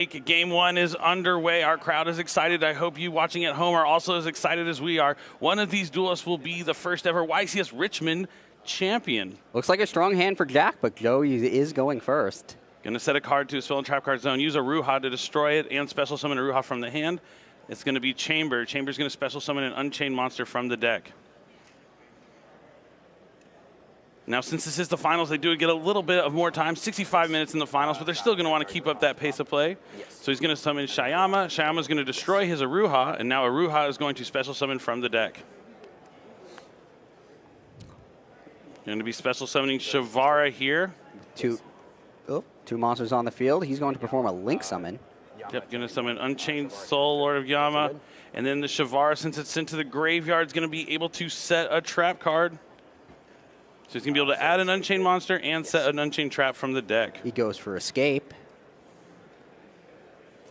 Game one is underway. Our crowd is excited. I hope you watching at home are also as excited as we are. One of these duelists will be the first ever YCS Richmond champion. Looks like a strong hand for Jack, but Joey is going first. Going to set a card to his fill and trap card zone. Use a Ruha to destroy it and special summon a Ruha from the hand. It's going to be Chamber. Chamber's going to special summon an Unchained monster from the deck. Now, since this is the finals, they do get a little bit of more time, 65 minutes in the finals, but they're still going to want to keep up that pace of play. So he's going to summon Shayama. Shayama's going to destroy his Aruha, and now Aruha is going to special summon from the deck. Going to be special summoning Shavara here. Two monsters on the field. He's going to perform a Link summon. Yep, going to summon Unchained Soul, Lord of Yama. And then the Shavara, since it's sent to the graveyard, is going to be able to set a trap card. So he's going to be able to add an Unchained monster and set an Unchained trap from the deck. He goes for Escape.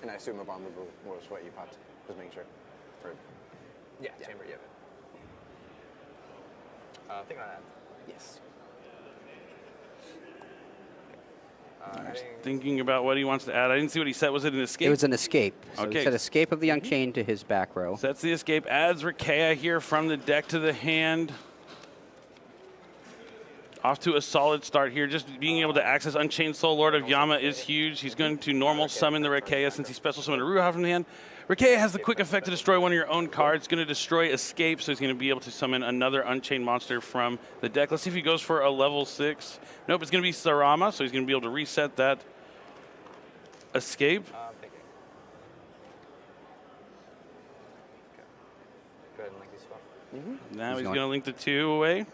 And I assume a bomb was what you popped. Just making sure. Yeah, Chamber, yeah. Think on that. Yes. Thinking about what he wants to add. I didn't see what he set. Was it an Escape? It was an Escape. So okay. He set Escape of the Unchained to his back row. Sets the Escape, adds Rikea here from the deck to the hand. Off to a solid start here. Just being able to access Unchained Soul, Lord of Yama, is huge. He's going to normal summon the Rikea since he special summoned a Ruha from the hand. Rikea has the quick effect to destroy one of your own cards. Going to destroy Escape, so he's going to be able to summon another Unchained monster from the deck. Let's see if he goes for a level 6. Nope, it's going to be Sarama, so he's going to be able to reset that Escape. Go ahead and link these stuff. Now he's going to link the 2 away.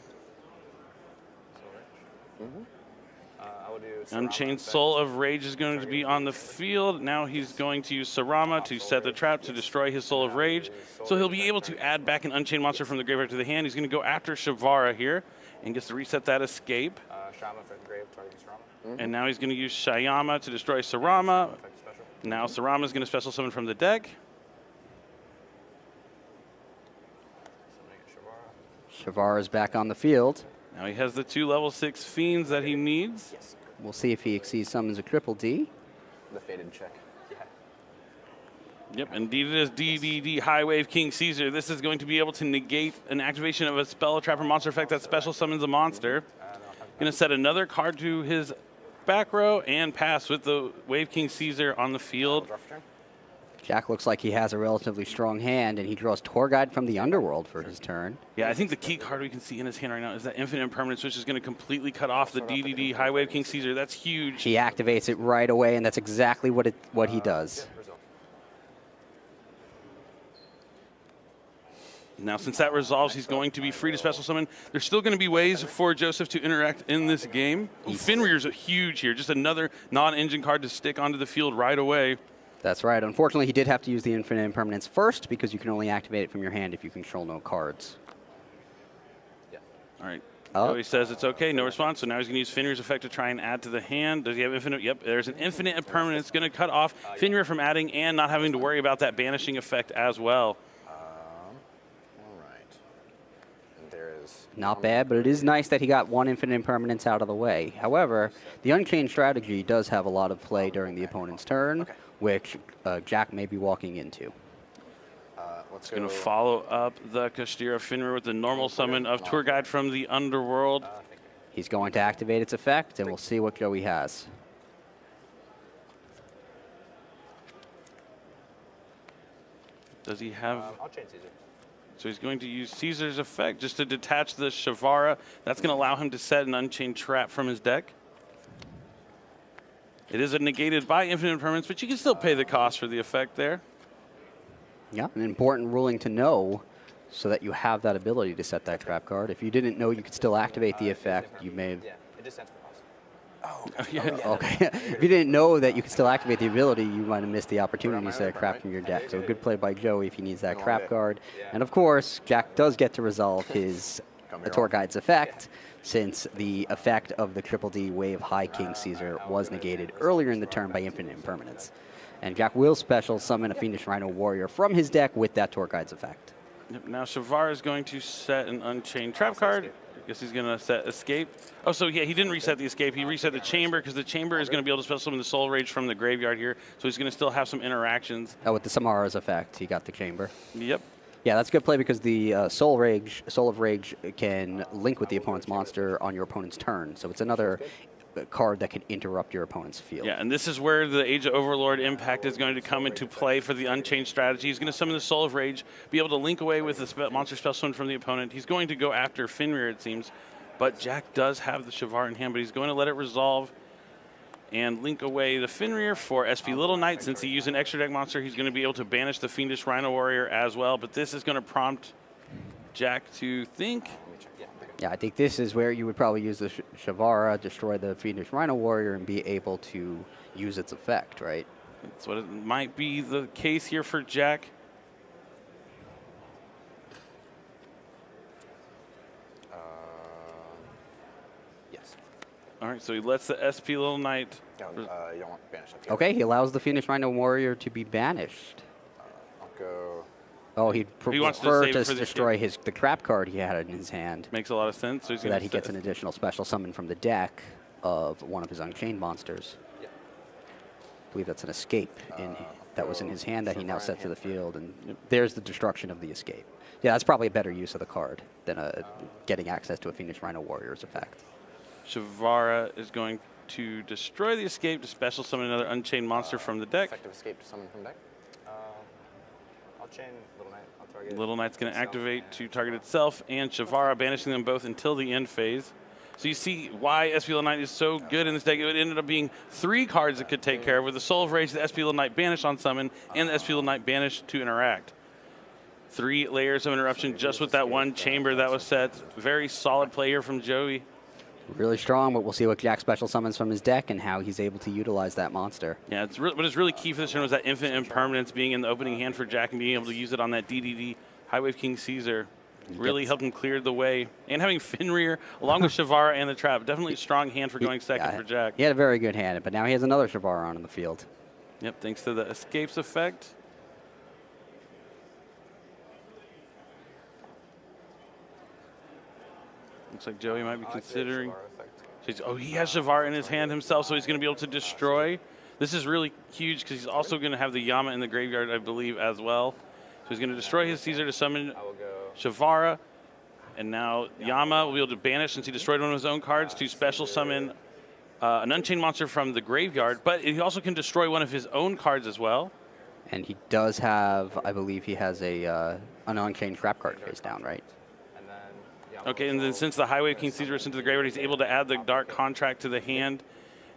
I will do Unchained Soul of Rage is going to be on the field. Now he's going to use Sarama to set the trap to destroy his Soul of Rage. So he'll be able to add back an Unchained monster from the graveyard to the hand. He's going to go after Shavara here and gets to reset that Escape. Shama for the grave, targeting Sarama. And now he's going to use Shayama to destroy Sarama. Now Sarama is going to special summon from the deck. Shavara is back on the field. Now he has the 2 level 6 fiends that he needs. We'll see if he exceeds summons a triple D. The faded check. Yep, indeed it is DDD, High Wave King Caesar. This is going to be able to negate an activation of a spell, a trap, or monster effect that special summons a monster. Going to set another card to his back row and pass with the Wave King Caesar on the field. Jack looks like he has a relatively strong hand, and he draws Tour Guide from the Underworld for his turn. Yeah, I think the key card we can see in his hand right now is that Infinite Impermanence, which is going to completely cut off the DDD High Wave King Caesar. That's huge. He activates it right away, and that's exactly what he does. Now, since that resolves, he's going to be free to special summon. There's still going to be ways for Joseph to interact in this game. Fenrir's huge here. Just another non-engine card to stick onto the field right away. That's right. Unfortunately, he did have to use the Infinite Impermanence first because you can only activate it from your hand if you control no cards. All right. Joey says it's okay, no response. So now he's going to use Fenrir's effect to try and add to the hand. Does he have infinite? Yep, there's an Infinite Impermanence going to cut off Fenrir from adding and not having to worry about that banishing effect as well. All right. And there is Not bad, but it is nice that he got one Infinite Impermanence out of the way. However, the Unchained strategy does have a lot of play during the opponent's turn, which Jack may be walking into. Let's Going to follow up the Kastira Fenrir with the normal summon of Tour Guide from the Underworld. He's going to activate its effect, and we'll see what Joey has. Does he have... I'll change Caesar. So he's going to use Caesar's effect just to detach the Shavara. That's going to allow him to set an Unchained trap from his deck. It is negated by Infinite Impermanence, but you can still pay the cost for the effect there. Yeah, an important ruling to know so that you have that ability to set that trap card. If you didn't know you could still activate the effect, you may have... Yeah, it just stands for cost. Okay. If you didn't know that you could still activate the ability, you might have missed the opportunity to set a trap from your deck. So a good play by Joey if he needs that trap card. And of course, Jack does get to resolve his Tour Guide's effect, since the effect of the Triple D Wave High King Caesar was negated earlier in the turn by Infinite Impermanence. And Jack will special summon a Fiendish Rhino Warrior from his deck with that Tour Guide's effect. Now Shavara is going to set an Unchained trap card. Guess he's going to set escape. Oh, so yeah, he didn't reset the escape. He reset the chamber because the chamber is going to be able to special summon the Soul Rage from the graveyard here. So he's going to still have some interactions. Oh, with the Samara's effect, he got the chamber. Yep. Yeah, that's good play because the Soul of Rage can link with the opponent's monster on your opponent's turn. So it's another card that can interrupt your opponent's field. Yeah, and this is where the Age of Overlord impact is going to come into play for the Unchained strategy. He's going to summon the Soul of Rage, be able to link away with the monster special summon from the opponent. He's going to go after Fenrir, it seems, but Jack does have the Shavara in hand, but he's going to let it resolve and link away the Fenrir for SP Little Knight. Since he used an extra deck monster, he's going to be able to banish the Fiendish Rhino Warrior as well, but this is going to prompt Jack to think. Yeah, I think this is where you would probably use the Shavara, destroy the Fiendish Rhino Warrior, and be able to use its effect, right? That's what it might be the case here for Jack. Yes. All right, so he lets the SP Little Knight. No, you don't want to banish up. Okay, he allows the Fiendish Rhino Warrior to be banished. I'll go. Oh, he'd He wants to prefer save to it for the destroy the crap card he had in his hand, Makes a lot of sense. So, he's so gonna that he gets an additional special summon from the deck of one of his Unchained monsters. Yeah. I believe that's an escape that was in his hand that he now set to the field, and there's the destruction of the escape. Yeah, that's probably a better use of the card than getting access to a Fiendish Rhino Warrior's effect. Shavara is going to destroy the escape to special summon another Unchained monster from the deck. Effective escape to summon from deck. I'll chain Little Knight. I'll target. Little Knight's going to activate to target itself and Shavara, banishing them both until the end phase. So you see why SP Little Knight is so good in this deck. It ended up being 3 cards it could take care of with the Soul of Rage, the SP Little Knight banish on summon, and the SP Little Knight banish to interact. 3 layers of interruption just with that one chamber that was set. Very solid play here from Joey. Really strong, but we'll see what Jack special summons from his deck and how he's able to utilize that monster. Yeah, what is really key for this turn was that infinite impermanence being in the opening hand for Jack and being able to use it on that DDD Highwave King Caesar. Really helped him clear the way. And having Fenrir along with Shavara and the trap. Definitely a strong hand for going second for Jack. He had a very good hand, but now he has another Shavara on the field. Yep, thanks to the escapes effect. Looks like Joey might be considering. Oh, he has Shavara in his hand himself, so he's going to be able to destroy. This is really huge because he's also going to have the Yama in the graveyard, I believe, as well. So he's going to destroy his Caesar to summon Shavara. And now Yama will be able to banish, since he destroyed one of his own cards, to special summon an Unchained monster from the graveyard. But he also can destroy one of his own cards as well. And he does have, I believe he has an Unchained trap card face down, right? Okay, and then since the Highway King Caesar is sent to the graveyard, he's able to add the Dark Contract to the hand.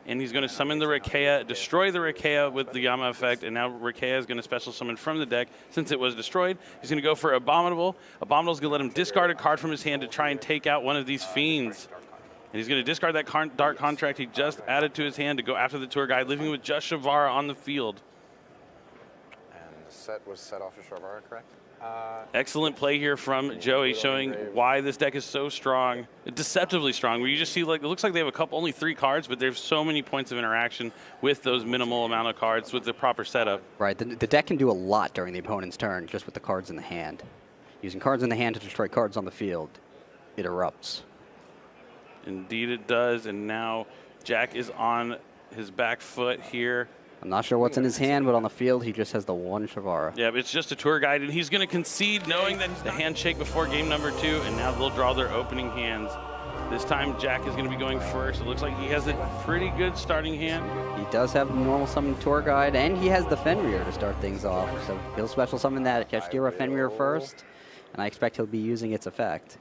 And he's going to summon the Rakea, destroy the Rakea with the Yama effect, and now Rakea is going to special summon from the deck. Since it was destroyed, he's going to go for Abominable. Abominable is going to let him discard a card from his hand to try and take out one of these fiends. And he's going to discard that Dark Contract he just added to his hand to go after the tour guide, leaving with just Shavara on the field. And the set was set off of Shavara, correct? Excellent play here from Joey, showing why this deck is so strong, deceptively strong. Where you just see, like, it looks like they have only 3 cards, but there's so many points of interaction with those minimal amount of cards with the proper setup. Right, the deck can do a lot during the opponent's turn just with the cards in the hand. Using cards in the hand to destroy cards on the field, it erupts. Indeed it does, and now Jack is on his back foot here. I'm not sure what's in his hand, but on the field, he just has the one Shavara. Yeah, but it's just a tour guide, and he's going to concede knowing that the handshake before game number 2, and now they'll draw their opening hands. This time, Jack is going to be going first. It looks like he has a pretty good starting hand. He does have the normal summon tour guide, and he has the Fenrir to start things off. So he'll special summon that Kashtira Fenrir first, and I expect he'll be using its effect.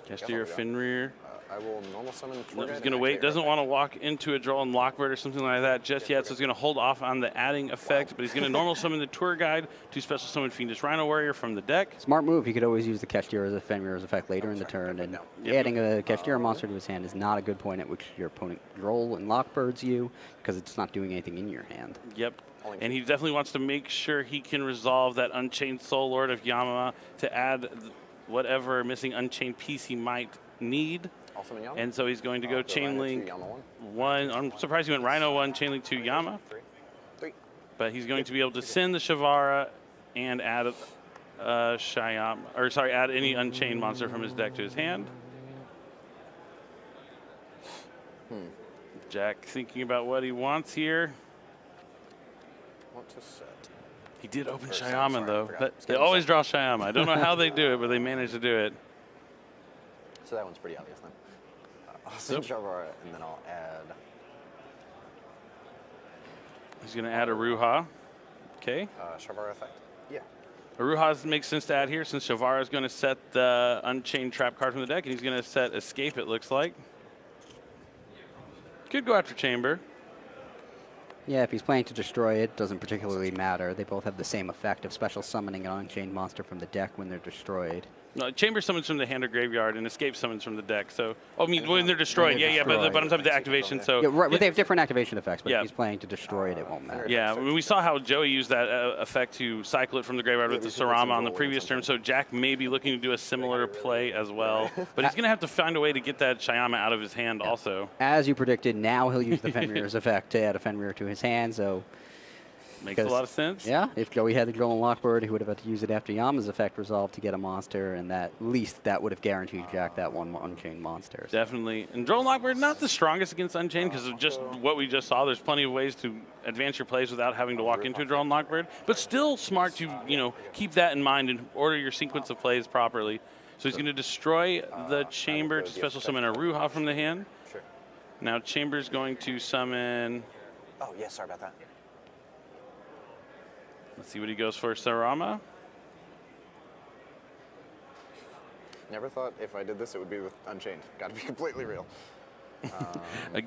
Kashtira Fenrir. I will normal summon. He's going to wait. Doesn't want to walk into a draw on Lockbird or something like that just yet, so he's going to hold off on the adding effect, but he's going to normal summon the tour guide to special summon Fiendish Rhino Warrior from the deck. Smart move. He could always use the Kashtira Fenrir's effect later in the turn, and adding a Kashtira monster to his hand is not a good point at which your opponent roll and Lockbirds you, because it's not doing anything in your hand. Yep. And he definitely wants to make sure he can resolve that Unchained Soul Lord of Yama to add whatever missing Unchained piece he might need. And so he's going to go Chain Link 1. I'm surprised he went Rhino 1, Chain Link 2, Yama. Three. But he's going to be able to send the Shavara and add Shyam, or sorry, add any Unchained monster from his deck to his hand. Jack thinking about what he wants here. Want to set. He did open Sorry, Shyama, though. I forgot. They always draw Shyama. I don't know how they do it, but they manage to do it. So that one's pretty obvious then. I'll send Shavara, and then I'll add. He's going to add a Ruha. Okay. Shavara effect. Yeah. Aruha makes sense to add here since Shavara is going to set the Unchained trap card from the deck, and he's going to set Escape, it looks like. Could go after Chamber. Yeah, if he's planning to destroy it, doesn't particularly matter. They both have the same effect of special summoning an Unchained monster from the deck when they're destroyed. No, Chamber summons from the hand or graveyard, and Escape summons from the deck. So, I mean, when they're destroyed, they're but I'm talking about the activation. So, Yeah, right, but they have different activation effects, but Yeah. if he's planning to destroy it, it won't matter. yeah, I mean, we saw how Joey used that effect to cycle it from the graveyard with the Sarama on the previous turn. So Jack may be looking to do a similar play as well, but he's going to have to find a way to get that Shyama out of his hand also. As you predicted, now he'll use the Fenrir's effect to add a Fenrir to his hand, so... Makes a lot of sense. Yeah, if Joey had the Golden Lockbird, he would have had to use it after Yama's effect resolved to get a monster, and at least that would have guaranteed Jack that one Unchained monster. Definitely. And Drone Lockbird, not the strongest against Unchained because of just what we just saw. There's plenty of ways to advance your plays without having to walk into a Drone Lockbird, but still smart to, keep that in mind and order your sequence of plays properly. So he's going to destroy the Chamber to special summon a Ruha from the hand. Sure. Now Chamber's going to summon, Oh, yeah, sorry about that. let's see what he goes for, Sarama. Never thought if I did this, it would be with Unchained. Got to be completely real.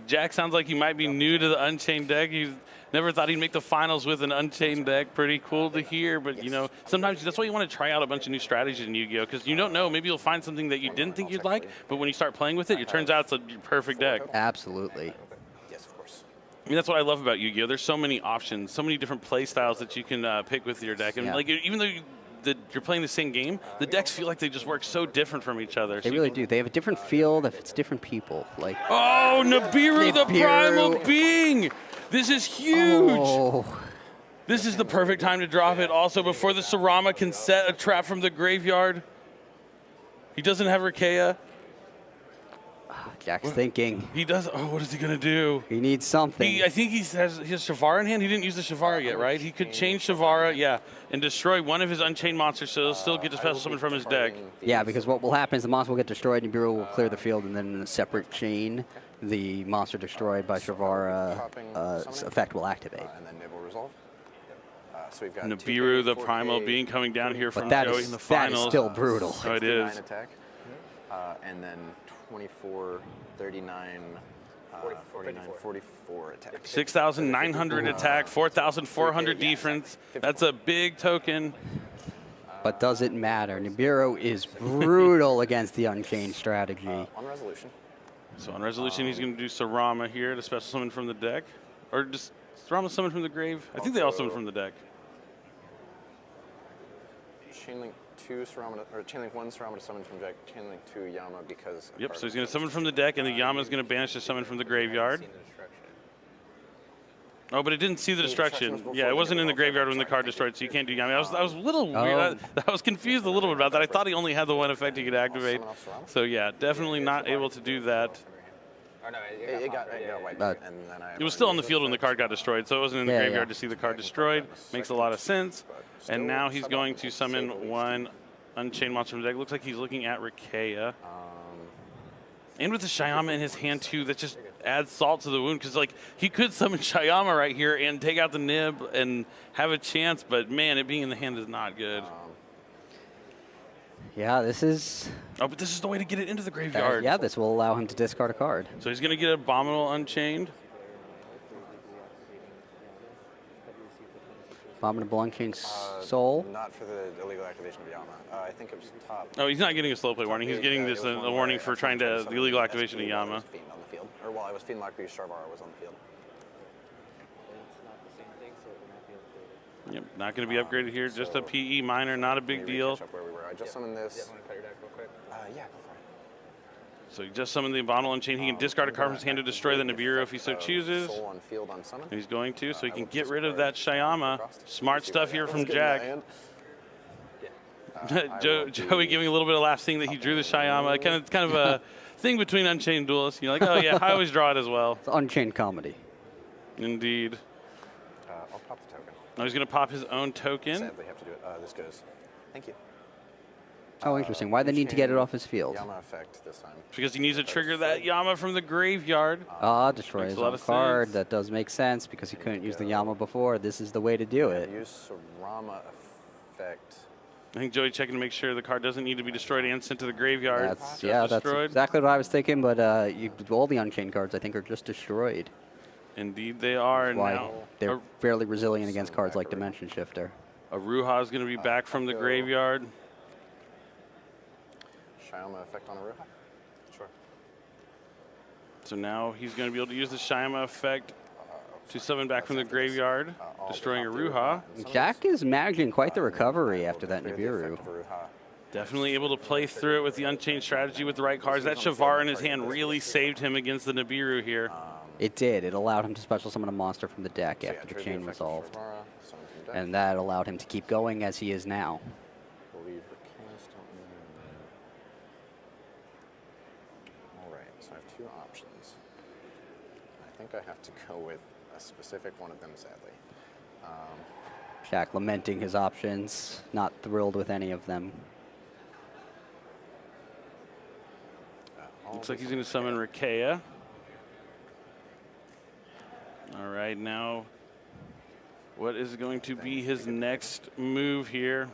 Jack sounds like he might be new to the Unchained deck. He's never thought he'd make the finals with an Unchained deck. Pretty cool to hear, but sometimes that's why you want to try out a bunch of new strategies in Yu-Gi-Oh! Because you don't know, maybe you'll find something that you didn't think you'd like, but when you start playing with it, it turns out it's a perfect deck. Absolutely. Yes, of course. I mean, that's what I love about Yu-Gi-Oh! There's so many options, so many different play styles that you can pick with your deck. And Yeah. even though you're playing the same game, the decks feel like they just work so different from each other. They really do. They have a different feel that fits different people. Like, Oh, Nibiru, the Nibiru. primal being! This is huge! oh, This is the perfect time to drop it also before the Sarama can set a trap from the graveyard. He doesn't have Rikea. Jack's thinking. He does. Oh, what is he going to do? He needs something. I think he has his Shavara in hand. He didn't use the Shavara yet, right? He could change Shavara, yeah, and destroy one of his Unchained monsters, so he'll still get a special summon from his deck. Yeah, because what will happen is the monster will get destroyed, and Nibiru will clear the field, and then in a separate chain, the monster destroyed by Shavara effect will activate. And then Nibble resolve. So we've got Nibiru, the 2K, primal 4K, being coming down here But from that Joey is in the that is finals. still brutal. Oh, it 69 is. attack. And then 24, 39, 49, 44 attack. 6,900 attack, 4,400 defense. That's a big token. But does it matter? Nibiru is brutal against the Unchained strategy. On resolution. So on resolution, he's going to do Sarama here to special summon from the deck. Or just Sarama summon from the grave? I think they all summon from the deck. Chainlink 2 Sarama, or Chainlink 1 Sarama to summon from Jack. Chainlink 2 Yama because. Yep, so he's going to summon from the deck, and the Yama is going to banish the summon from the graveyard. Oh, but it didn't see the destruction. Yeah, it wasn't in the graveyard when the card destroyed, so you can't do Yami. I was a little weird. I was confused a little bit about that. I thought he only had the one effect he could activate. So yeah, definitely not able to do that. Or no, it got wiped. And then It was still on the field when the card got destroyed, so it wasn't in the Yeah, graveyard yeah. to see the card destroyed. Makes a lot of sense. And now he's going to summon one Unchained monster from the deck. Looks like he's looking at Rikea. And with the Shyama in his hand too, that just adds salt to the wound, because like he could summon Shyama right here and take out the Nib and have a chance, but man, it being in the hand is not good. Yeah, this is. Oh, but this is the way to get it into the graveyard. Yeah, this will allow him to discard a card. So he's going to get Abominable Unchained. Abominable Unchained Soul. Not for the illegal activation of Yama. I think it was top. Oh, he's not getting a slow play warning. He's getting this a warning for trying to the illegal activation of Yama. Fiend on the field. Or while I was Fiend locked because Sharvara was on the field. Yep, not going to be upgraded here. Just a PE minor, not a big deal. Catch up where we were. I just summoned this. Yeah, go for it. So he just summoned the Abominable Unchained. He can discard a card from his hand to destroy the Nibiru if he so chooses. Soul on field on summon. He's going to, so he can get rid of that Shyama. Smart stuff here from Jack. Joey giving a little bit of laugh seeing that he drew the Shyama. Kind of a thing between Unchained duelists. You're like, oh yeah, I always draw it as well. It's Unchained comedy. Indeed. I'll pop the token. Now he's going to pop his own token. Sadly, have to do it. This goes. Thank you. Oh, interesting. Why the need to get it off his field? Yama effect this time. Because he needs to trigger that Yama from the graveyard. Destroy Makes his a lot own of card. sense. That does make sense because he couldn't use the Yama before. This is the way to do it. Use Sarama effect. I think Joey checking to make sure the card doesn't need to be destroyed and sent to the graveyard. That's Just destroyed. exactly what I was thinking. But all the Unchained cards, I think, are just destroyed. Indeed, they are. And Why now they're fairly resilient against cards like Dimension Shifter. Aruha is going to be back from the graveyard. Shyama effect on Aruha? Sure. So now he's going to be able to use the Shyama effect to summon back from the graveyard, destroying Aruha. Jack is managing quite the recovery after that Clear the Nibiru. effect of Aruha. Definitely able to play through it with the Unchained strategy with the right cards. That Shavar in his hand really saved him against the Nibiru here. It did. It allowed him to special summon a monster from the deck So yeah, after the trade chain effect of resolved. Shavara, summon from deck. And that allowed him to keep going as he is now. Believe the cast All right, so I have two options. I think I have to go with a specific one of them, sadly. Jack lamenting his options, not thrilled with any of them. Looks like he's going to summon Rakea. All right, now what is going to be his next move here?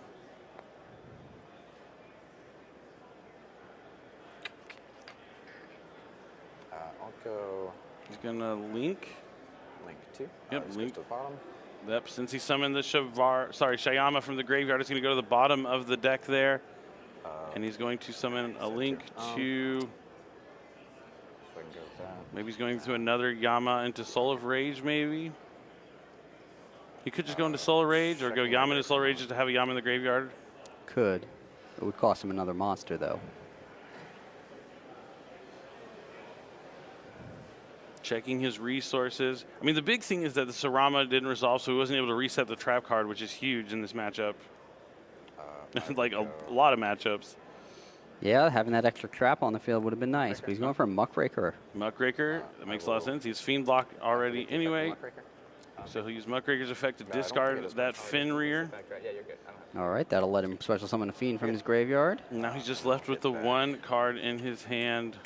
I'll go He's going to link. Link 2. Yep, This goes Link. to the bottom. Yep, since he summoned the Shyama from the graveyard, it's going to go to the bottom of the deck there. And he's going to summon a link to, So I can go with that. maybe he's going to another Yama into Soul of Rage, maybe? He could just go into Soul of Rage or go Yama into Soul of Rage just to have a Yama in the graveyard. Could. It would cost him another monster, though. Checking his resources. I mean, the big thing is that the Sarama didn't resolve, so he wasn't able to reset the trap card, which is huge in this matchup. Like a lot of matchups. Yeah, having that extra trap on the field would have been nice, but he's going for a Muckraker. Muckraker, that makes a lot of sense. He's Fiend Block already anyway, so he'll use Muckraker's effect to discard that Fenrir. Yeah, you're good. I don't have All right, that'll let him special summon a Fiend from his graveyard. And now he's just left with the one card in his hand,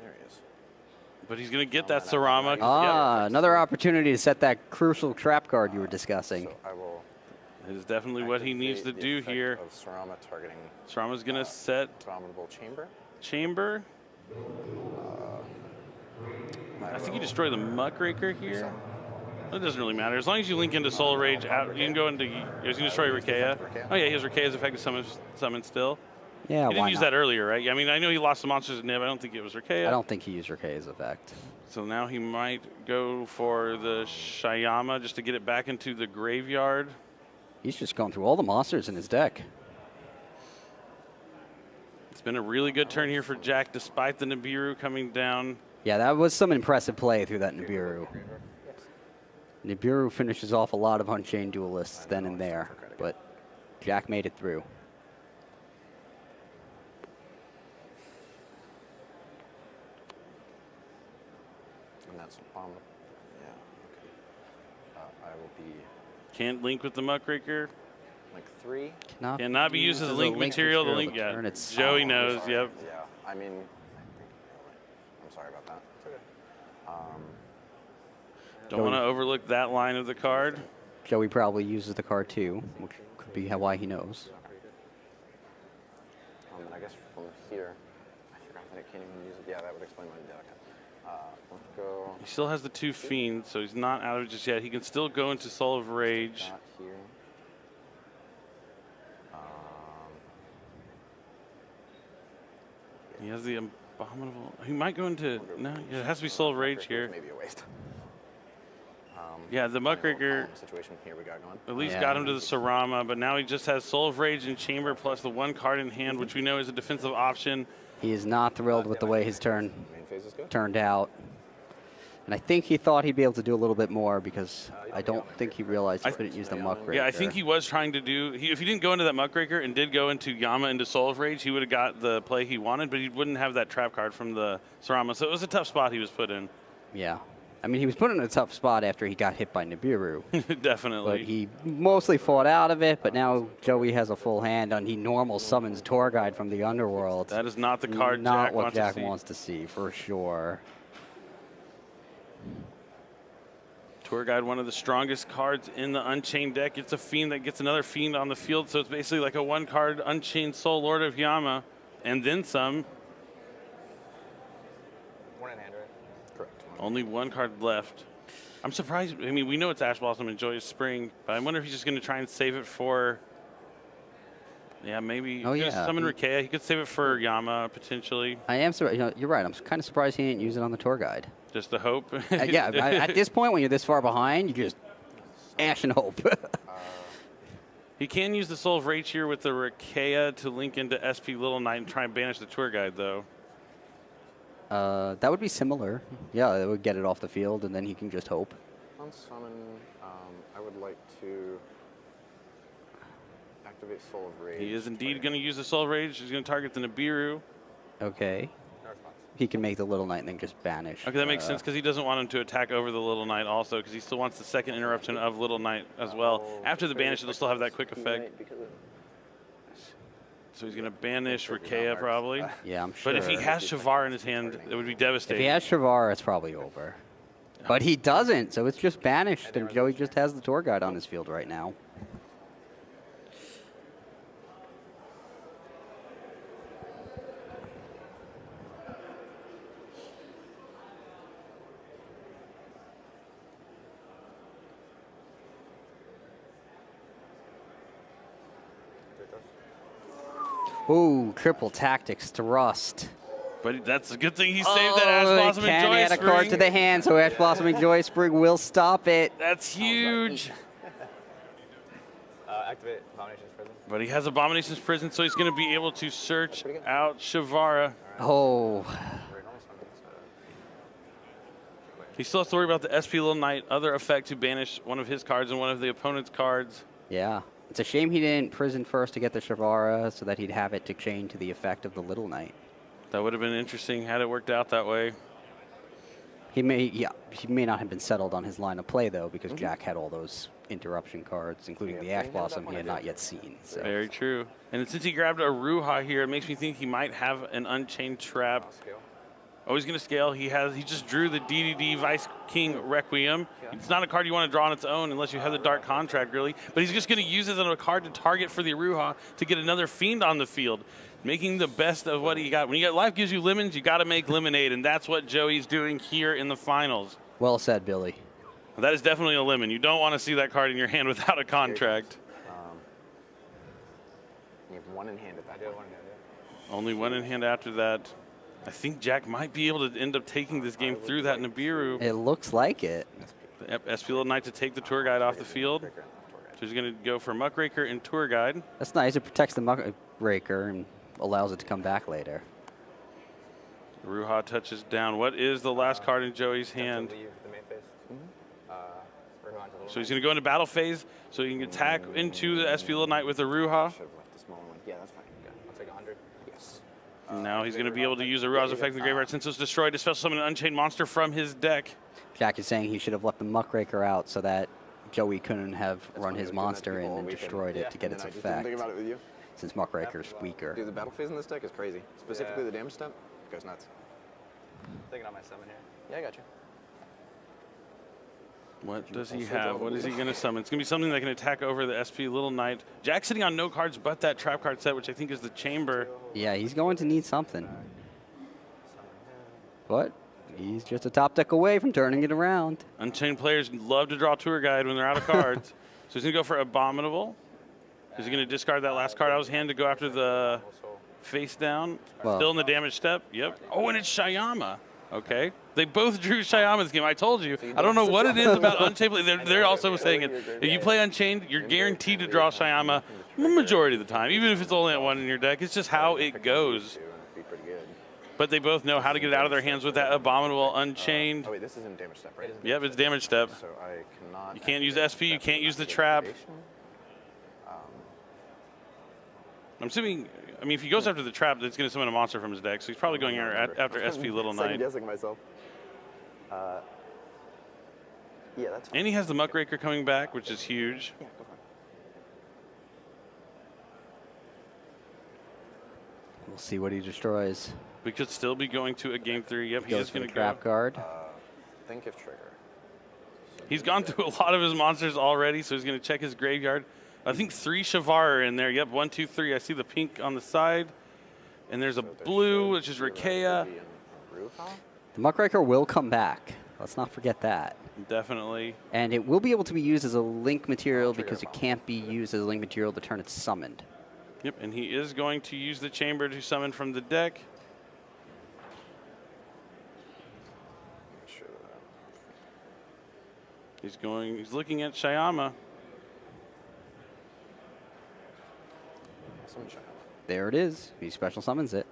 There he is. but he's going to get that Sarama. Another opportunity to set that crucial trap card you were discussing. So I will It is definitely what he needs to activate the do effect here. Of Sarama targeting Sarama's going to set Abominable Chamber. Chamber. I think you destroy the Muckraker here. It doesn't really matter. As long as you link into Soul Rage, out, you can go into. He's going to destroy Rakea. Oh, yeah, he has Rakea's effect to summon still. Yeah, He didn't why use not? that earlier, right? I mean, I know he lost the monsters in Nib. I don't think it was Rakea. I don't think he used Rakea's effect. So now he might go for the Shyama just to get it back into the graveyard. He's just going through all the monsters in his deck. It's been a really good turn here for Jack, despite the Nibiru coming down. Yeah, that was some impressive play through that Nibiru. Nibiru finishes off a lot of Unchained duelists then and there, but Jack made it through. And that's Abominable. Yeah, okay. I will be Can't link with the Muckraker. like 3. Cannot be used as a link material. The link, yeah. turn. It's Joey knows, Sorry. yep. Yeah, I mean, I'm sorry about that. It's okay. Don't want to overlook that line of the card. Joey probably uses the card too, which could be why he knows. And I guess from here, I forgot that I can't even use it. Yeah, that would explain why I did. Okay. Let's go. He still has the 2 Fiends, so he's not out of it just yet. He can still go into Soul of Rage. Not here. He has the Abominable. He might go into. No, it has to be Soul of Rage here. Maybe a waste. Yeah, the Muckraker Situation here we got going. at least Yeah. got him to the Sarama, but now he just has Soul of Rage in Chamber plus the 1 card in hand, which we know is a defensive option. He is not thrilled with the way his turn Main phase is good. turned out. And I think he thought he'd be able to do a little bit more because I don't think he realized he couldn't use the Muckraker. Yeah, I think he was trying to do. If he didn't go into that Muckraker and did go into Yama into Soul of Rage, he would have got the play he wanted, but he wouldn't have that trap card from the Sarama. So it was a tough spot he was put in. Yeah. I mean, he was put in a tough spot after he got hit by Nibiru. Definitely. But he mostly fought out of it, but now Joey has a full hand and he normal summons Tour Guide from the underworld. That is not the card not Jack what wants Jack to see. wants to see, for sure. Tour Guide, one of the strongest cards in the Unchained deck. It's a Fiend that gets another Fiend on the field, so it's basically like a one-card Unchained Soul Lord of Yama, and then some. One in hand, right? Correct. Only one card left. I'm surprised. I mean, we know it's Ash Blossom and Joyous Spring, but I wonder if he's just going to try and save it for. Yeah, maybe. Oh, yeah. Summon Rikea. He could save it for Yama, potentially. I am surprised. You know, you're right. I'm kind of surprised he didn't use it on the Tour Guide. Just the hope. Yeah, at this point, when you're this far behind, you just ash and hope. He can use the Soul of Rage here with the Rikea to link into SP Little Knight and try and banish the Tour Guide, though. That would be similar. Yeah, it would get it off the field, and then he can just hope. On summon, I would like to activate Soul of Rage. He is indeed going to use the Soul of Rage. He's going to target the Nibiru. Okay. He can make the Little Knight and then just banish. Okay, that makes sense because he doesn't want him to attack over the Little Knight also because he still wants the second interruption of Little Knight as well. After the banish, it'll still have that quick effect. So he's going to banish Rikea probably. Yeah, I'm sure. But if he has Shavar in his hand, it would be If devastating. he has Shavar, it's probably over. But he doesn't, so it's just banished, and Joey just has the Tour Guide on his field right now. Ooh, triple tactics thrust. But that's a good thing he saved that Ash Blossom and Can Joy add a card to Spring. the hand, so Ash Blossom and Joy Spring will stop it. That's huge. Activate Abomination's Prison. But he has Abomination's Prison, so he's going to be able to search out Shavara. Oh, He still has to worry about the SP Little Knight, other effect to banish one of his cards and one of the opponent's cards. yeah. It's a shame he didn't prison first to get the Shavara so that he'd have it to chain to the effect of the Little Knight. That would have been interesting had it worked out that way. He may not have been settled on his line of play, though, because Jack had all those interruption cards, including the Ash Blossom he had not yet seen. So. Very true. And since he grabbed a Ruha here, it makes me think he might have an Unchained Trap. Oh, he's going to scale. He just drew the DDD Vice King Requiem. It's not a card you want to draw on its own unless you have the Dark Contract, really. But he's just going to use it as a card to target for the Ruha to get another Fiend on the field, making the best of what he got. When you got life gives you lemons, you got to make lemonade, and that's what Joey's doing here in the finals. Well said, Billy. That is definitely a lemon. You don't want to see that card in your hand without a contract. You have one in hand at that point. Only one in hand after that. I think Jack might be able to end up taking this game through that Nibiru. It looks like it. SP Little Knight to take the Tour Guide off the field. So he's going to go for Muckraker and Tour Guide. That's nice. It protects the Muckraker and allows it to come back later. Ruha touches down. What is the last card in Joey's hand? So he's going to go into battle phase, so he can attack into the SP Little Knight with the Ruha. Should have left the small one. Yeah, that's fine. I'll take 100. Yes. And now he's going to be able to use the Ruha's effect in the graveyard since it was destroyed to special summon an Unchained monster from his deck. Jack is saying he should have left the Muckraker out so that Joey couldn't have run his monster in and destroyed it to get its I just didn't think effect, about it with you. since Muckraker's weaker. Dude, the battle phase in this deck is crazy. Specifically the damage step goes nuts. Thinking on my summon here. Yeah, I got you. What does he have? What is he going to summon? It's going to be something that can attack over the SP Little Knight. Jack's sitting on no cards but that trap card set, which I think is the Chamber. Yeah, he's going to need something. But he's just a top deck away from turning it around. Unchained players love to draw Tour Guide when they're out of cards. So he's going to go for Abominable. Is he going to discard that last card out of his hand to go after the face down? Well- Still in the damage step? Yep. Oh, and it's Shyama. Okay. They both drew Shyama this game. I told you. I don't know what it is about Unchained. They're also saying it. If you play Unchained, you're guaranteed to draw Shyama the majority of the time, even if it's only at one in your deck. It's just how it goes. Be pretty good. but they both know how to get it out of their hands with that abominable Unchained. Oh wait, this isn't damage step, right? Yep, it's damage step. So I cannot. You can't use SP, you can't use the trap. I'm assuming, I mean, if he goes after the trap, it's going to summon a monster from his deck, so he's probably going after SP Little Knight. Guessing myself. Yeah, that's fine. And he has the Muckraker coming back, which is huge. Yeah, go for it. We'll see what he destroys. We could still be going to a game 3. Yep, he Goes is for going the to go. trap guard. Think of trigger. He's gone through a lot of his monsters already, so he's going to check his graveyard. I think 3 Shavar are in there. Yep, 1, 2, 3. I see the pink on the side. And there's a blue, which is Rakea. The Muckraker will come back. Let's not forget that. Definitely. And it will be able to be used as a link material because it can't be used as a link material the turn it's summoned. Yep, and he is going to use the chamber to summon from the deck. He's looking at Shyama. There it is. He special summons it.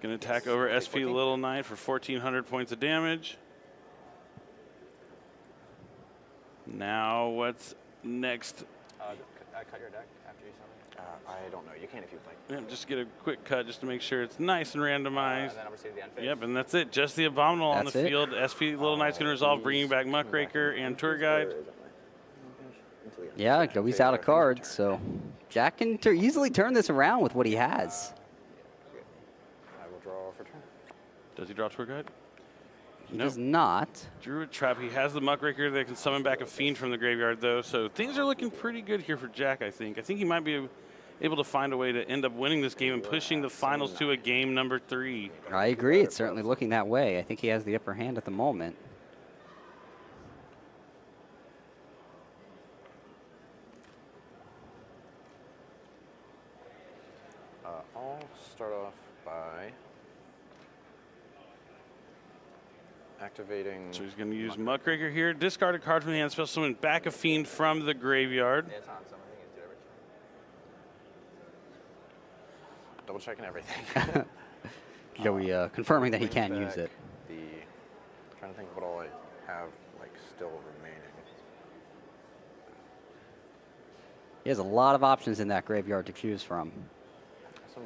Going to attack over SP Little Knight for 1,400 points of damage. Now, what's next? Cut your deck after you summon. I don't know. You can if you'd like. Yep, just get a quick cut just to make sure it's nice and randomized. And then I'll receive the unfazed. Yep, and that's it. Just the Abominable on the That's it. field. SP Little Knight's going to resolve, bringing back Muckraker and Tour Guide. Yeah, Joey's out of cards, so Jack can easily turn this around with what he has. I will draw for turn. Does he draw Tour Guide? He Nope. does not. Druid Trap. He has the Muckraker that can summon back a Fiend from the graveyard, though. So things are looking pretty good here for Jack, I think. I think he might be able to find a way to end up winning this game and pushing the finals to a game number 3. I agree. It's certainly looking that way. I think he has the upper hand at the moment. I'll start off by activating. So he's going to use Muckraker here. Discard a card from the hand, special summon back a Fiend from the graveyard. Yeah, it's on summon. I think it's do every turn. Double checking everything. Joey confirming that he can Bring use back it. Trying to think of what all I have still remaining. He has a lot of options in that graveyard to choose from.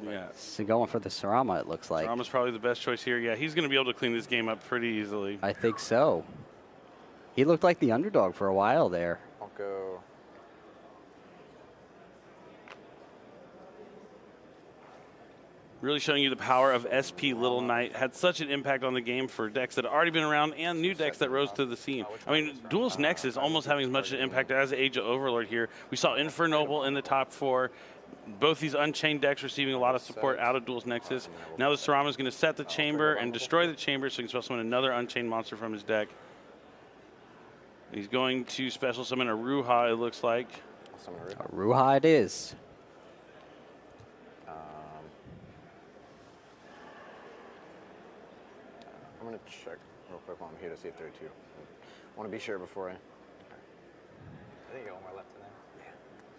Yeah. So going for the Sarama, it looks like. Rama's probably the best choice here. Yeah, he's going to be able to clean this game up pretty easily. I think so. He looked like the underdog for a while there. I'll go. Really showing you the power of SP Little Knight. Had such an impact on the game for decks that had already been around and new decks that rose to the scene. I mean, Duel's Nexus almost having as much an impact as Age of Overlord here. We saw Infernoble in the top 4. Both these Unchained decks receiving a lot of support out of Duel's Nexus. Now the Sarama is going to set the chamber and destroy the chamber so he can special summon another Unchained monster from his deck. He's going to special summon a Ruha, it looks like. I'll summon a Ruha. Ruha it is. I'm going to check real quick while I'm here to see if there are 2. I want to be sure before I. I think you got one more left in there.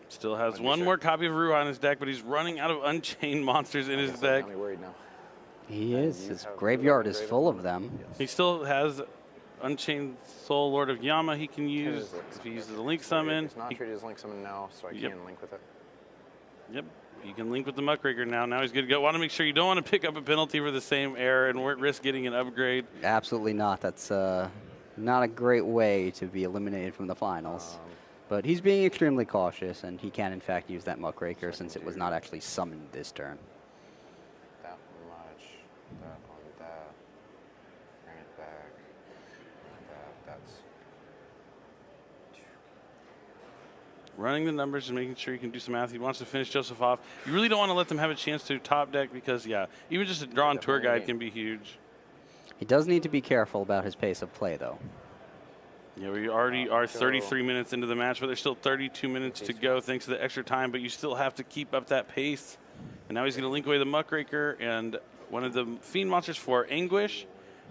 Still has Wanna be one sure. more copy of Ruha in his deck, but he's running out of Unchained monsters in his deck. I'm worried now. He is. His have graveyard Ruha is Graven? full of them. He still has Unchained Soul Lord of Yama he can use. Is it? If he uses a Link Summon, It's not treated as link summon now, so I Yep. can link with it. yep, you can link with the Muckraker now. Now he's good to go. Want to make sure you don't want to pick up a penalty for the same error and risk getting an upgrade. Absolutely not. That's not a great way to be eliminated from the finals. But he's being extremely cautious, and he can, in fact, use that Muckraker since it was not actually summoned this turn. That much. That on that. Bring it back. That's. Running the numbers and making sure you can do some math. He wants to finish Joseph off. You really don't want to let them have a chance to top deck because, yeah, even just a drawn tour guide can be huge. He does need to be careful about his pace of play, though. Yeah, we already are 33 minutes into the match, but there's still 32 minutes to go thanks to the extra time, but you still have to keep up that pace. And now he's going to link away the Muckraker and one of the Fiend monsters for Anguish.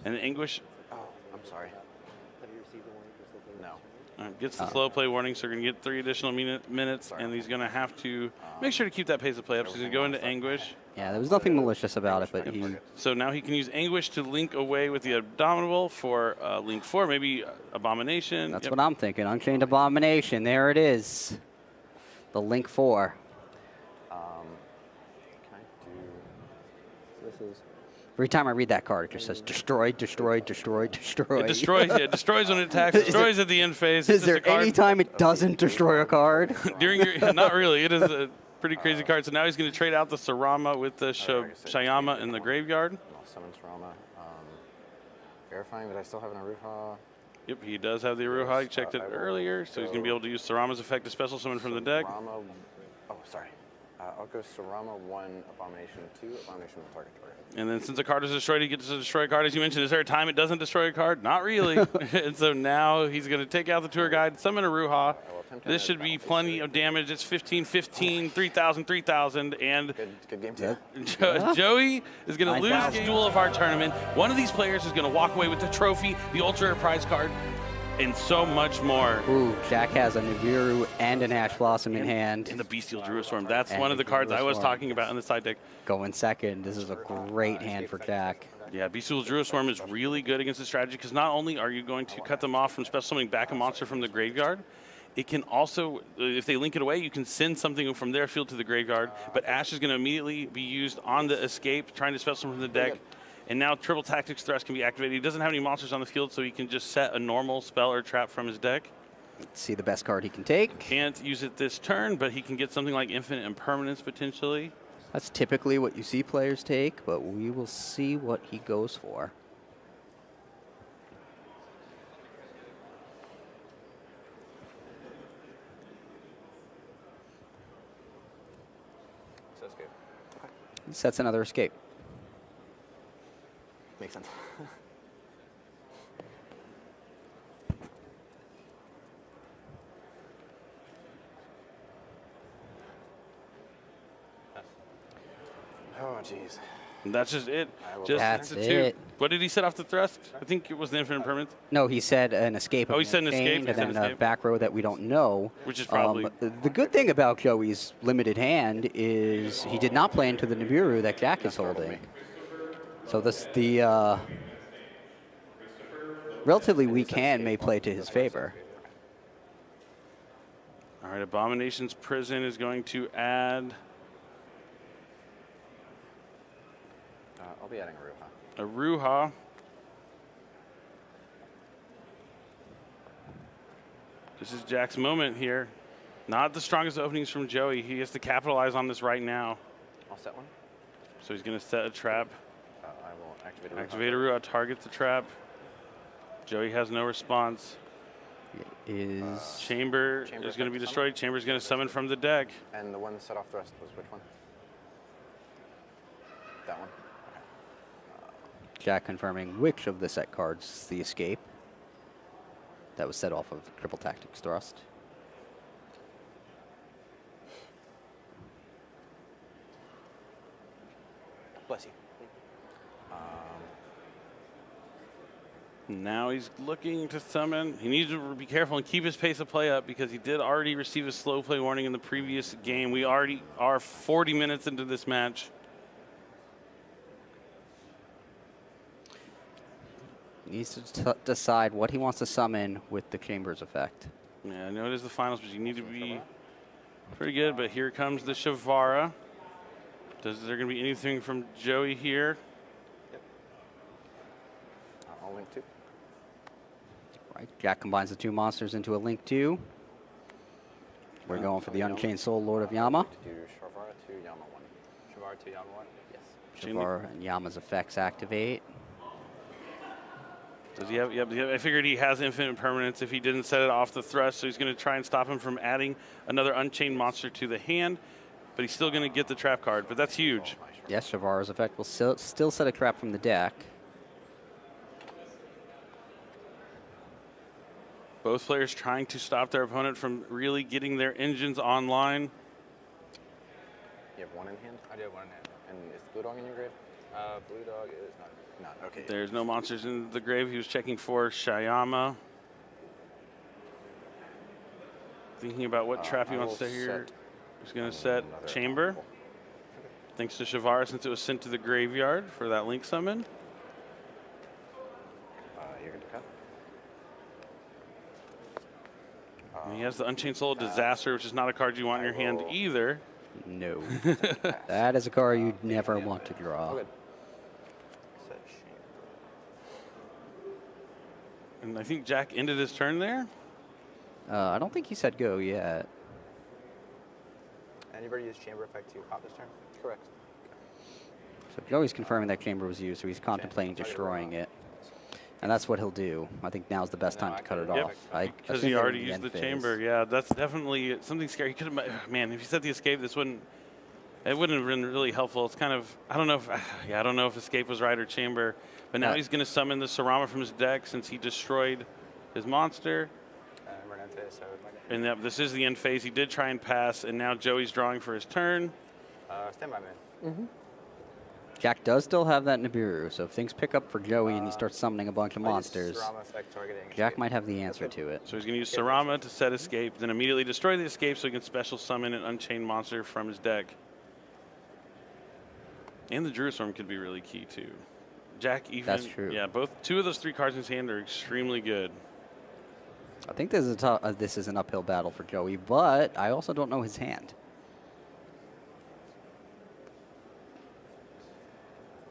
And Anguish, Oh, I'm sorry. No. Gets the slow play warning, so we're going to get 3 additional minutes, and he's going to have to make sure to keep that pace of play up. So he's going to go into Anguish. Yeah, there was nothing malicious about it, but he... So now he can use Anguish to link away with the Abominable for Link 4, maybe Abomination. That's what I'm thinking. Unchained Abomination. There it is. The Link 4. Can I do... This is... Every time I read that card, it just says destroy, destroy, destroy, destroy. It destroys. It destroys when it attacks. Destroys at the end phase. Is there any time it doesn't destroy a card? During your, not really. It is a pretty crazy card. So now he's going to trade out the Sarama with the Shayama in the graveyard. I'll summon Sarama. Verifying that I still have an Aruha. Yep, he does have the Aruha. He checked it earlier, so he's going to be able to use Sarama's effect to special summon from the deck. Sarama, oh, sorry. I'll go Sarama 1, Abomination 2, Abomination with target target. And then since the card is destroyed, he gets to destroy a card. As you mentioned, is there a time it doesn't destroy a card? Not really. And so now he's going to take out the tour guide, summon a Ruha. This should be plenty of damage. It's 15, 15, 3,000, 3,000. And Good game, too. Joey is going to lose the Duel of Heart tournament. One of these players is going to walk away with the trophy, the Ultra Rare Prize card, and so much more. Ooh, Jack has a Nibiru and an Ash Blossom in hand. And the Bestial Druiswarm. That's one of the cards I was talking about in the side deck. Going second. This is a great hand for Jack. Yeah, Bestial Druiswarm is really good against this strategy because not only are you going to cut them off from special summoning back a monster from the graveyard, it can also, if they link it away, you can send something from their field to the graveyard, but Ash is going to immediately be used on the escape, trying to special summon from the deck. And now Triple Tactics Thrust can be activated. He doesn't have any monsters on the field, so he can just set a normal spell or trap from his deck. Let's see the best card he can take. Can't use it this turn, but he can get something like Infinite Impermanence potentially. That's typically what you see players take, but we will see what he goes for. So escape. He sets another escape. Makes sense. Oh, jeez. That's just it. That's the two. it. What did he set off the thrust? I think it was the Infinite Impermanence. No, he said an escape. Oh, he said an escape. And He said then an a escape. back row that we don't know. Which is probably... the good thing about Joey's limited hand is he did not play into the Nibiru that Jack is holding. So the relatively weak hand may play to his favor. All right, Abomination's Prison is going to add I'll be adding Aruha. a Ruha. This is Jack's moment here. Not the strongest openings from Joey. He has to capitalize on this right now. I'll set one. So he's going to set a trap. I will activate Aruha. Activate a Ruha, target the trap. Joey has no response. Chamber is going to be destroyed. Chamber is going to summon from the deck. And the one that set off thrust was which one? That one? Jack confirming which of the set cards is the escape. That was set off of Triple Tactics Thrust. Bless you. Now he's looking to summon. He needs to be careful and keep his pace of play up because he did already receive a slow play warning in the previous game. We already are 40 minutes into this match. He needs to decide what he wants to summon with the Chamber's effect. Yeah, I know it is the finals, but you need to be pretty good. But here comes the Shavara. Is there going to be anything from Joey here? I'll link two. Right, Jack combines the two monsters into a Link 2. We're going for the Unchained Soul, Lord of Yama. Do Shavara 2, Yama 1. Shamar 2, Yama 1? Yes. Shavara and Yama's effects activate. Does he have? Yep, I figured he has Infinite Impermanence if he didn't set it off the thrust, so he's going to try and stop him from adding another Unchained monster to the hand, but he's still going to get the trap card, but that's huge. Yes, Shavara's effect will still set a trap from the deck. Both players trying to stop their opponent from really getting their engines online. You have one in hand? I do have one in hand. And is Blue Dog in your grave? Blue Dog is not. Okay. There's no monsters in the grave. He was checking for Shayama. Thinking about what trap he I wants will to here. set He's going to set another Chamber. combo. Thanks to Shavara since it was sent to the graveyard for that link summon. You're going to cut. And he has the Unchained Soul of Disaster, which is not a card you want in your hand either. No. That is a card you'd never want to draw. Set Chamber. And I think Jack ended his turn there. I don't think he said go yet. Anybody use Chamber effect to pop this turn? Correct. So Joey's confirming that chamber was used, so he's contemplating destroying it. And that's what he'll do. I think now's the best time to cut it off. Because he already used the chamber. Yeah, that's definitely something scary. He could have, man, if he set the escape, it wouldn't have been really helpful. It's kind of, I don't know if, I don't know if escape was right or chamber. But now he's going to summon the Sarama from his deck since he destroyed his monster. We're in end phase, so And this is the end phase. He did try and pass, and now Joey's drawing for his turn. stand by, man. Jack does still have that Nibiru, so if things pick up for Joey and he starts summoning a bunch of I use monsters, Sarama effect targeting Jack escape. might have the answer to it. So he's going to use Sarama to set escape, then immediately destroy the escape so he can special summon an Unchained monster from his deck. And the Druid Storm could be really key too. Jack even. That's true. Yeah, two of those 3 cards in his hand are extremely good. I think this is an uphill battle for Joey, but I also don't know his hand.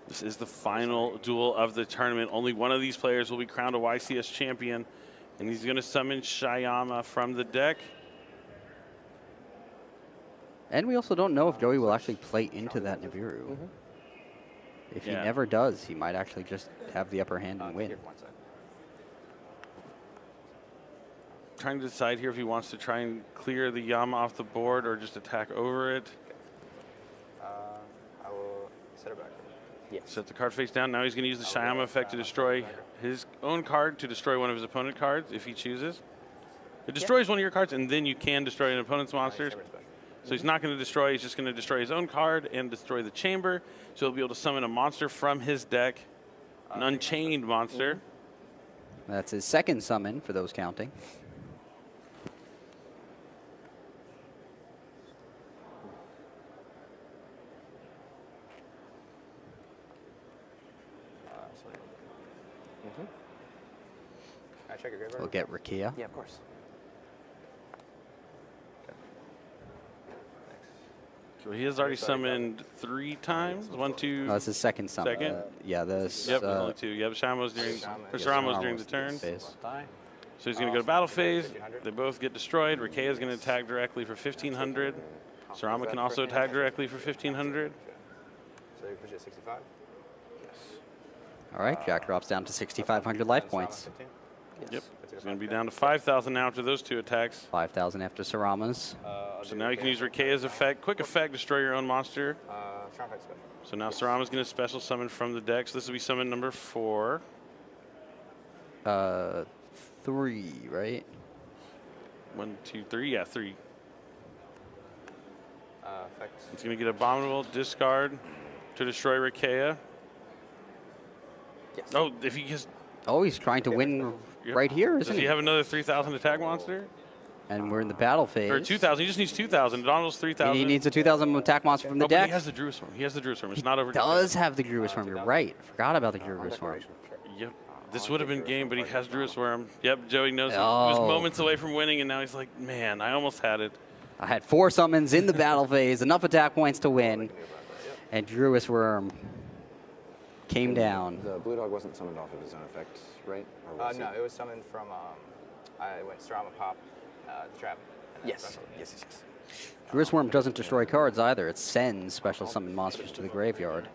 This is the final duel of the tournament. Only one of these players will be crowned a YCS champion, and he's going to summon Shyama from the deck. And we also don't know if Joey will actually play into that Nibiru. If he never does, he might actually just have the upper hand and win. Here, one sec. Trying to decide here if he wants to try and clear the Yama off the board or just attack over it. I will set it back. Set the card face down. Now he's going to use the Shyama effect to destroy his own card to destroy one of his opponent cards if he chooses. It destroys one of your cards, and then you can destroy an opponent's monsters. So he's not going to destroy. He's just going to destroy his own card and destroy the chamber. So he'll be able to summon a monster from his deck, an Unchained monster. That's his second summon for those counting. I check your graveyard. We'll get Rakia. Yeah, of course. So he has already summoned 3 times. 1, 2. No, that's his second summon. Second? Yeah, this. Yep, only 2. Yep, Shama's during, or Sarama's during the turn. Phase. So he's going to go to battle phase. They both get destroyed. Rakia is going to attack directly for 1,500. Sarama can also attack directly for 1,500. So you push it at 65? All right, Jack drops down to 6,500 life points. Yep. He's going to be down to 5,000 now after those 2 attacks. 5,000 after Sarama's. So now you can use Rakia's effect. Quick effect, destroy your own monster. Strong effect special. So now Sarama's going to special summon from the deck. So this will be summon number 4. 3, right? 1, 2, 3. Yeah, 3. Effects. It's going to get Abominable, discard to destroy Rakia. Yes. Oh, if he just. Oh, he's trying to win right here, isn't Does he have another 3,000 attack monster? And we're in the battle phase. Or 2,000. He just needs 2,000. Donald's 3,000. He needs a 2,000 attack monster from the But deck. he has the Druid Swarm. He has the Druid Swarm. It's not over. Does have the Druid Swarm. You're right. Forgot about the Druid Swarm. Yep. This would have been game, but he has Druid Swarm. Yep, Joey knows he was moments away from winning, and now he's like, man, I almost had it. I had 4 summons in the battle phase, enough attack points to win, and Druid Worm came down. The blue dog wasn't summoned off of his own effect, right? Or was No, it was summoned from, I went Sarama Pop, the trap. And then Yes. special. Yes. Druid Worm doesn't destroy cards either. It sends special summon monsters to the graveyard.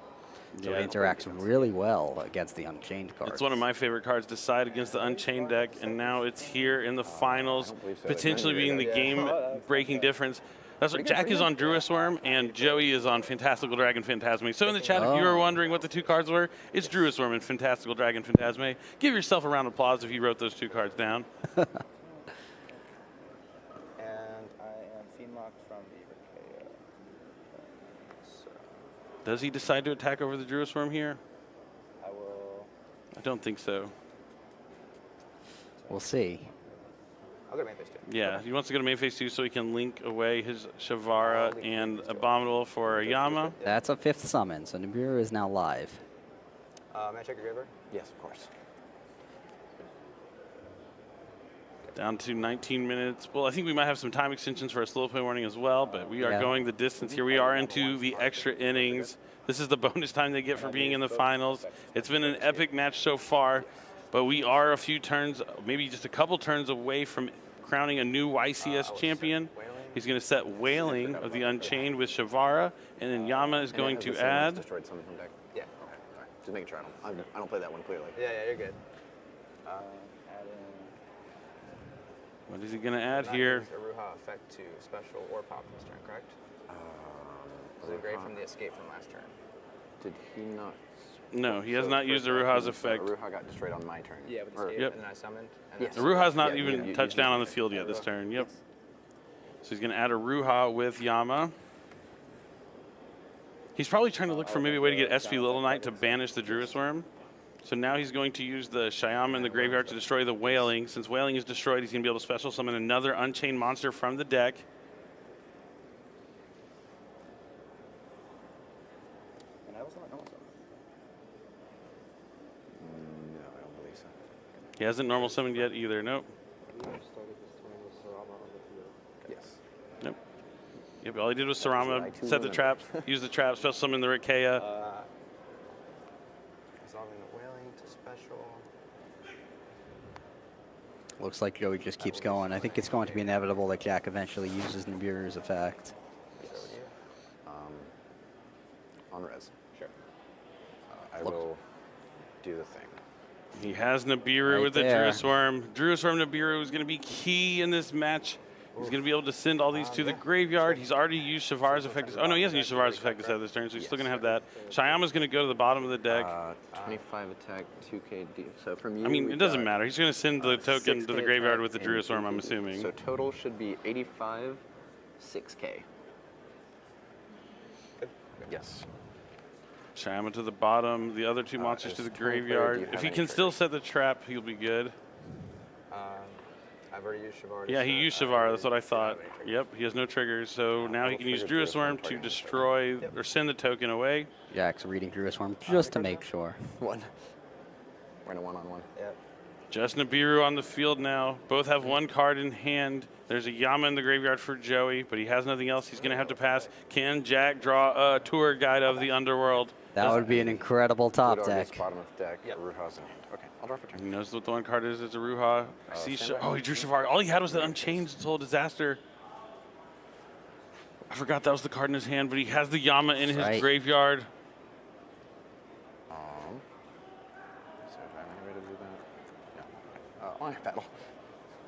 So it interacts really well against the Unchained cards. It's one of my favorite cards to side against the Unchained deck, and now it's here in the finals, potentially being the game-breaking difference. That's what Jack is on Druid Swarm, and Joey is on Fantastical Dragon Phantasme. So in the chat, if you were wondering what the 2 cards were, it's Druid Swarm and Fantastical Dragon Phantasme. Give yourself a round of applause if you wrote those 2 cards down. And I am Fiend Locked from the Rakia. So Does he decide to attack over the Druid Swarm here? I will. I don't think so. We'll see. I'll go to main phase 2. Yeah, he wants to go to main phase 2 so he can link away his Shavara and Abominable for Yama. That's a 5th summon, so Nibiru is now live. May I check your graveyard? Yes, of course. Down to 19 minutes. Well, I think we might have some time extensions for a slow play warning as well, but we are going the distance here. We are into the extra innings. This is the bonus time they get for being in the finals. It's been an epic match so far, but we are a few turns, maybe just a couple turns away from crowning a new YCS champion. He's going to set Wailing of the Unchained with Shavara, and then Yama is going to add. Destroyed something from deck. Yeah. Okay. All right. Just making sure I don't play that one clearly. Yeah, you're good. Add in. What is he going to add Not here? use Aruha effect to special or pop this turn, correct? Was it great from the escape from last turn? Did he not? No, he has not used Aruha's effect. Aruha got destroyed on my turn. Yeah, with Or- escape, Yep. and then I summoned. And Yes. then Aruha's not Yeah, even you touched down on the did. field yet this turn. Yep. So he's going to add Aruha with Yama. He's probably trying to look for maybe a way to get SV Little Knight to banish the Druid Worm. So now he's going to use the Shyama in the graveyard to destroy the Wailing. Since Wailing is destroyed, he's going to be able to special summon another Unchained monster from the deck. And I was not normal summon. No, I don't believe so. He hasn't normal summoned yet either. Nope. Yes. Nope. Yep, all he did was Sarama, Actually, I set the too trap, use the trap, special summon the Rikea. Resolving the Wailing to special. Looks like Joey just keeps going. I think it's going to be inevitable that Jack eventually uses Nibiru's effect. On res. Sure. I will do the thing. He has Nibiru Right with the there. Druisworm. Druisworm Nibiru is going to be key in this match. He's going to be able to send all these to the graveyard. He's already used Shavara's effect. Oh, no, he hasn't used Shavara's effect to set this turn, so he's still going to have that. Shyama's going to go to the bottom of the deck. 25 attack, 2k D. So from you, I mean, we've it doesn't got, matter. He's going to send the token to the 6K graveyard attack with the and Druisworm, I'm 2K. assuming. So total should be 85, 6k. Yes. Shyama to the bottom, the other two monsters to the as total player, do graveyard. you If have he any can still triggers? set the trap, he'll be good. I've already used Shavara. to Yeah, he set. used Shavara. That's what I do not thought. have any triggers. Yep, he has no triggers, so now he can use trigger Druisworm Druisworm to target. destroy or send the token away. Jack's reading Druisworm just to make sure. One. We're in a one-on-one. Yep. Just Nibiru on the field now. Both have one card in hand. There's a Yama in the graveyard for Joey, but he has nothing else. He's going to have to pass. Can Jack draw a tour guide of the underworld? That would be an incredible top Good deck. Argus, bottom of deck. Yep. Aruha's in hand. Okay, I'll draw for He turn. knows what the one card is. It's a Ruha. I see. stand by. Oh, he drew Shavara. All he had was the Unchained Soul Disaster. I forgot that was the card in his hand, but he has the Yama in his Right. graveyard. So do I have any way to do that? Yeah. On battle.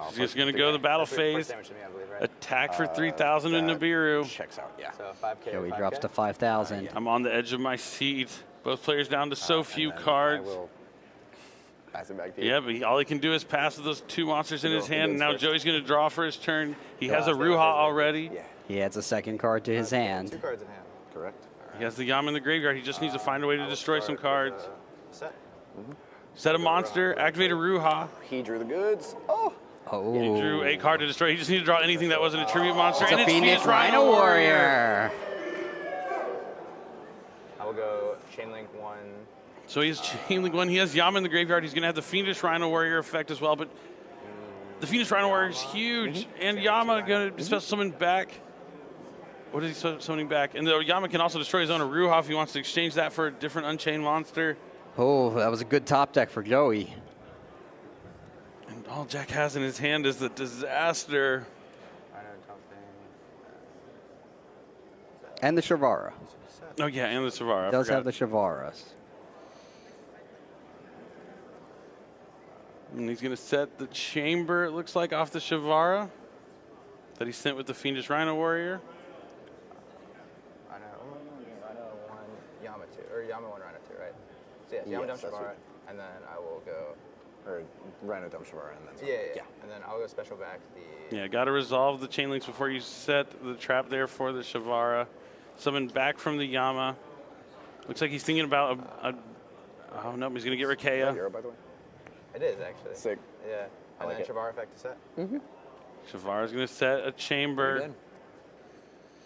He's just going to go to the battle First phase. damage to me, I believe, right? Attack for 3,000 in That Nibiru. Checks out, yeah. So 5k. Joey 5K? drops to 5,000. I'm on the edge of my seat. Both players down to so And few then cards. I will pass it back to you. Yeah, but all he can do is pass those two monsters in his hand. And now first. Joey's going to draw for his turn. He has a last Ruha damage. already. Yeah, He adds a second card to his Two hand. cards in hand. correct. He has the Yama in the graveyard. He just needs to find a way to destroy some cards. Set. Set a monster, activate a Ruha. He drew the goods. Oh! Oh, He drew a card to destroy. He just needed to draw anything that wasn't a tribute monster. it's and a it's Phoenix Rhino Warrior. I will go Chain Link 1. So he has Chain Link 1. He has Yama in the graveyard. He's going to have the Fiendish Rhino Warrior effect as well. But the Fiendish Rhino Warrior is huge. And Yama going to special summon back. What is he summoning back? And the Yama can also destroy his own Aruha if he wants to exchange that for a different Unchained monster. Oh, that was a good top deck for Joey. And all Jack has in his hand is the Disaster. Rhino dumping. And the Shavara. Oh, yeah, and the Savara. Does have the Shavaras. And he's going to set the Chamber, it looks like, off the Shavara that he sent with the Fiendish Rhino Warrior. Rhino 1, Yama 2. Or Yama 1, Rhino 2, right? So yes, Yama Yes, dump that's Shavara. what- And then I will go. Or Rhino Dump Shavara and then some. Yeah. And then I'll go special back the. Yeah, got to resolve the chain links before you set the trap there for the Shavara. Summon back from the Yama. Looks like he's thinking about oh, no, he's going to get Is that Rikea. Euro, by the way? It is, actually. Sick. Yeah. I And like then it. Shavara effect to set. Shavar's going to set a chamber.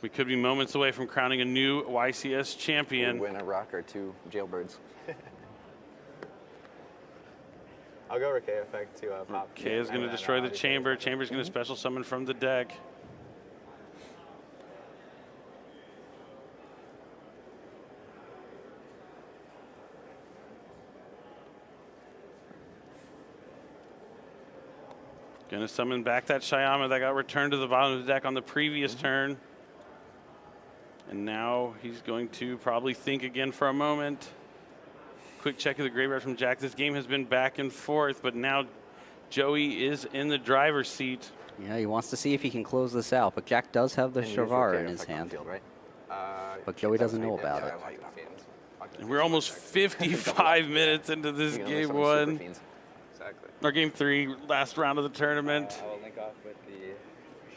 We could be moments away from crowning a new YCS champion. Win a rock or 2 jailbirds. I'll go Ricay effect to pop. Kay is going to destroy the chamber. Chamber's going to special summon from the deck. Going to summon back that Shyama that got returned to the bottom of the deck on the previous turn. And now he's going to probably think again for a moment. Quick check of the graveyard from Jack. This game has been back and forth, but now Joey is in the driver's seat. Yeah, he wants to see if he can close this out, but Jack does have the Shavar in his hand. Field, right? But Joey doesn't know about it. And we're almost 55 minutes into this game one. Exactly. Or game 3, last round of the tournament. I will link off with the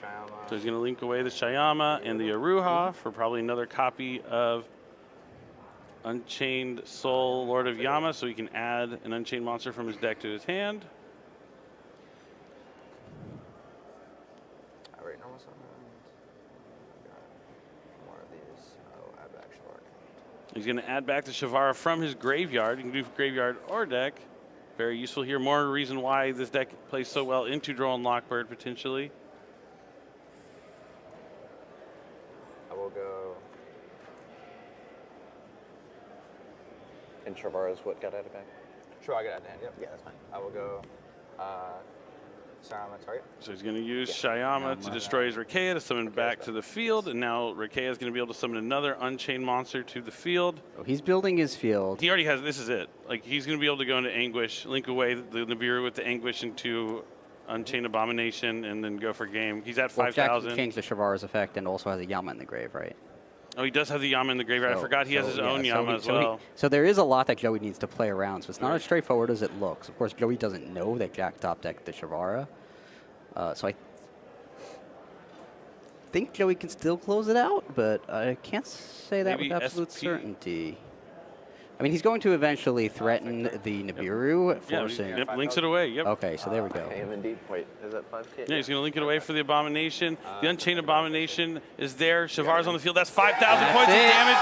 Shyama. So he's going to link away the Shyama and the Aruha for probably another copy of Unchained Soul, Lord of Yama, so he can add an Unchained monster from his deck to his hand. Alright, normal summon. Got more of these. I'll add back Shavar. He's going to add back the Shavara from his graveyard. You can do graveyard or deck. Very useful here. More reason why this deck plays so well into Droll and Lockbird potentially. I will go. And Shavar's what got added back? Sure, I got out of hand. Yep. Yeah, that's fine. I will go. Shyama target. So he's going to use Shyama to destroy his Rakea to summon back to the field, and now Rakea is going to be able to summon another Unchained monster to the field. So he's building his field. He already has, this is it. Like, he's going to be able to go into Anguish, link away the Nibiru with the Anguish into Unchained Abomination, and then go for game. He's at Well, Jack 5,000. changed the Shavar's effect and also has a Yama in the grave, right? Oh, he does have the Yama in the graveyard. I forgot he has his own Yama as well. So there is a lot that Joey needs to play around, so it's not as straightforward as it looks. Of course, Joey doesn't know that Jack top decked the Shavara. So I think Joey can still close it out, but I can't say that Maybe with absolute SP? certainty. I mean, he's going to eventually threaten the Nibiru, Yeah, forcing... yep, links it away. Yep. Okay, so there we go. I am indeed. Wait, is that 5K? Yeah, he's going to link it away for the Abomination. The Unchained Abomination is there. Shavar's on the field. That's 5,000 points of it. damage.